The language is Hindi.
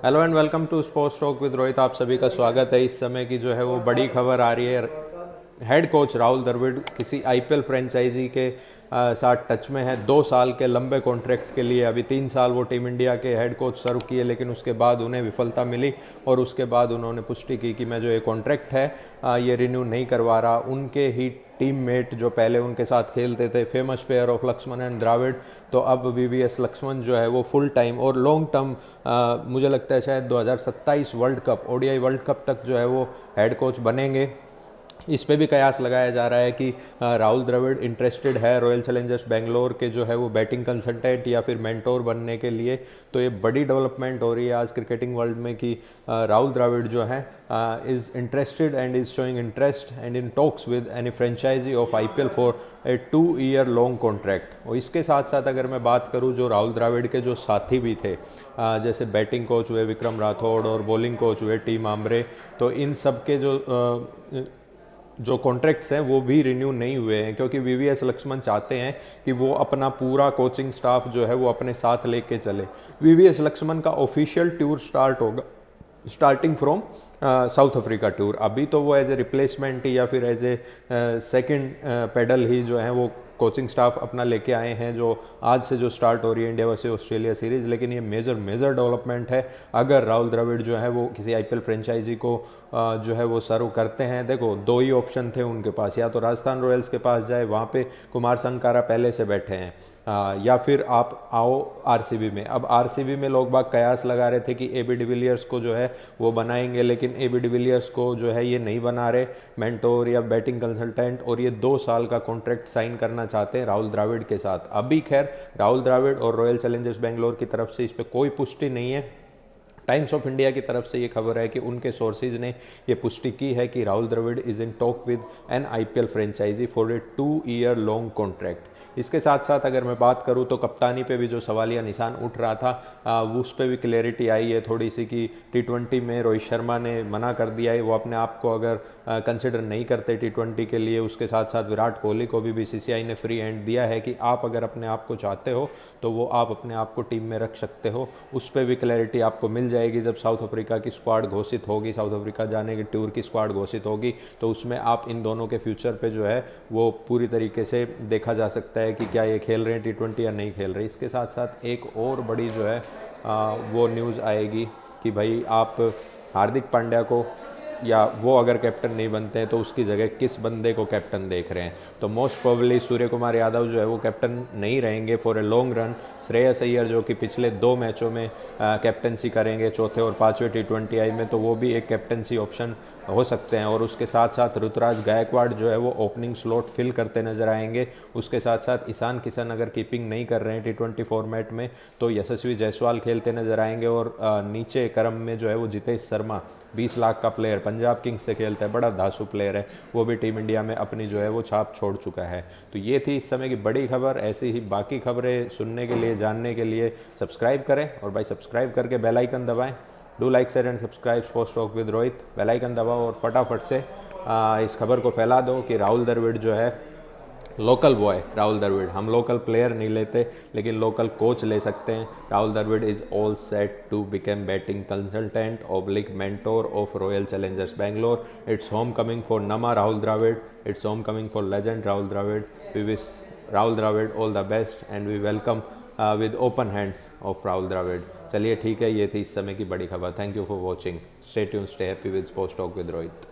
Hello and welcome to sports talk with Rohit. आप सभी का स्वागत है। इस समय की जो है वो बड़ी खबर आ रही है। हेड कोच राहुल द्रविड़ किसी आईपीएल फ्रेंचाइजी के साथ टच में है। 2 साल के लंबे कॉन्ट्रैक्ट के लिए। अभी 3 साल वो टीम इंडिया के हेड कोच सर्व किए, लेकिन उसके बाद उन्हें विफलता मिली और उसके बाद उन्होंने पुष्टि की कि मैं जो ये कॉन्ट्रैक्ट है ये रिन्यू नहीं करवा रहा। उनके ही टीममेट जो पहले उनके साथ खेलते थे, famous player of Laxman and Dravid, तो अब वीवीएस लक्ष्मण जो है वो फुल टाइम और लॉन्ग टर्म, मुझे लगता है शायद 2027 world cup, ODI world cup तक जो है वो हेड कोच बनेंगे। इस पे भी कयास लगाया जा रहा है कि राहुल द्रविड़ इंटरेस्टेड है रॉयल चैलेंजर्स बेंगलोर के जो है वो बैटिंग कंसल्टेंट या फिर मेंटोर बनने के लिए। तो ये बड़ी डेवलपमेंट हो रही है आज क्रिकेटिंग वर्ल्ड में कि राहुल द्रविड़ जो है is interested and is showing interest and in talks with any franchise of IPL for a 2 year long contract. और इसके साथ साथ अगर मैं बात करूँ जो राहुल द्रविड़ के जो साथी भी थे, जैसे बैटिंग कोच हुए विक्रम राठौड़ और बॉलिंग कोच हुए टीम आम्रे, तो इन सब के जो कॉन्ट्रैक्ट्स हैं वो भी रिन्यू नहीं हुए हैं, क्योंकि वीवीएस लक्ष्मण चाहते हैं कि वो अपना पूरा कोचिंग स्टाफ जो है वो अपने साथ लेके चले। वीवीएस लक्ष्मण का ऑफिशियल टूर स्टार्ट होगा starting from south Africa tour. अभी तो वो एज ए रिप्लेसमेंट या फिर एज ए सेकेंड पेडल ही जो है वो कोचिंग स्टाफ अपना लेके आए हैं, जो आज से जो स्टार्ट हो रही है इंडिया वर्सेस ऑस्ट्रेलिया सीरीज़। लेकिन ये मेजर डेवलपमेंट है अगर राहुल द्रविड़ जो है वो किसी आईपीएल फ्रेंचाइजी को जो है वो सर्व करते हैं। देखो, 2 ही ऑप्शन थे उनके पास, या तो राजस्थान रॉयल्स के पास जाए, वहाँ पे कुमार संगकारा पहले से बैठे हैं, या फिर आप आओ आरसीबी में। अब आरसीबी में लोग बाग कयास लगा रहे थे कि एबी डिविलियर्स को जो है वो बनाएंगे, लेकिन एबी डिविलियर्स को जो है ये नहीं बना रहे मेंटोर या बैटिंग कंसल्टेंट, और ये 2 साल का कॉन्ट्रैक्ट साइन करना चाहते हैं राहुल द्रविड़ के साथ। अभी खैर राहुल द्रविड़ और रॉयल चैलेंजर्स बेंगलोर की तरफ से इस पर कोई पुष्टि नहीं है। टाइम्स ऑफ इंडिया की तरफ से ये खबर है कि उनके सोर्सेज ने ये पुष्टि की है कि Rahul Dravid is in talk with an IPL franchise for a 2 year long contract. इसके साथ साथ अगर मैं बात करूं तो कप्तानी पे भी जो सवालिया निशान उठ रहा था वो उस पर भी क्लैरिटी आई है थोड़ी सी कि टी20 में रोहित शर्मा ने मना कर दिया है, वो अपने आप को अगर कंसिडर नहीं करते टी20 के लिए। उसके साथ साथ विराट कोहली को भी बीसीसीआई ने फ्री हैंड दिया है कि आप अगर अपने आप को चाहते हो तो वो आप अपने आप को टीम में रख सकते हो। उस पर भी क्लैरिटी आपको मिल जाएगी जब साउथ अफ्रीका की स्क्वाड घोषित होगी, साउथ अफ्रीका जाने की टूर की स्क्वाड घोषित होगी, तो उसमें आप इन दोनों के फ्यूचर पे जो है वो पूरी तरीके से देखा जा सकता है कि क्या ये खेल रहे हैं टी20 या नहीं खेल रहे। इसके साथ साथ एक और बड़ी जो है वो न्यूज़ आएगी कि भाई आप हार्दिक पांड्या को, या वो अगर कैप्टन नहीं बनते हैं तो उसकी जगह किस बंदे को कैप्टन देख रहे हैं। तो मोस्ट प्रोबेबली सूर्य कुमार यादव जो है वो कैप्टन नहीं रहेंगे for a long run. Shreyas Iyer जो कि पिछले 2 मैचों में कैप्टनसी करेंगे, चौथे और 5वें टी20 में, तो वो भी एक कैप्टनसी ऑप्शन हो सकते हैं। और उसके साथ साथ ऋतुराज गायकवाड़ जो है वो ओपनिंग स्लॉट फिल करते नजर आएंगे। उसके साथ साथ ईशान किशन अगर कीपिंग नहीं कर रहे हैं टी20 फॉर्मेट में तो यशस्वी जायसवाल खेलते नजर आएंगे। और नीचे क्रम में जो है वो जितेश शर्मा, 20 लाख का प्लेयर, पंजाब किंग्स से खेलता है, बड़ा धांसू प्लेयर है, वो भी टीम इंडिया में अपनी जो है वो छाप छोड़ चुका है। तो ये थी इस समय की बड़ी खबर। ऐसी ही बाकी खबरें सुनने के लिए, जानने के लिए सब्सक्राइब करें, और भाई सब्सक्राइब करके बेल आइकन दबाएं। Do like share and subscribe sports talk with Rohit. Bell icon दबाओ और फटाफट से इस खबर को फैला दो कि राहुल द्रविड़ जो है लोकल बॉय, राहुल द्रविड़, हम लोकल प्लेयर नहीं लेते लेकिन लोकल कोच ले सकते हैं। Rahul Dravid is all set to become batting consultant oblique mentor of royal challengers Bangalore. It's home coming for नमा Rahul Dravid, it's home coming for legend Rahul Dravid. We wish Rahul Dravid all the best and we welcome with open hands of Rahul Dravid. चलिए ठीक है, ये थी इस समय की बड़ी खबर। Thank you for watching. Stay tune, stay happy with sports talk with Rohit.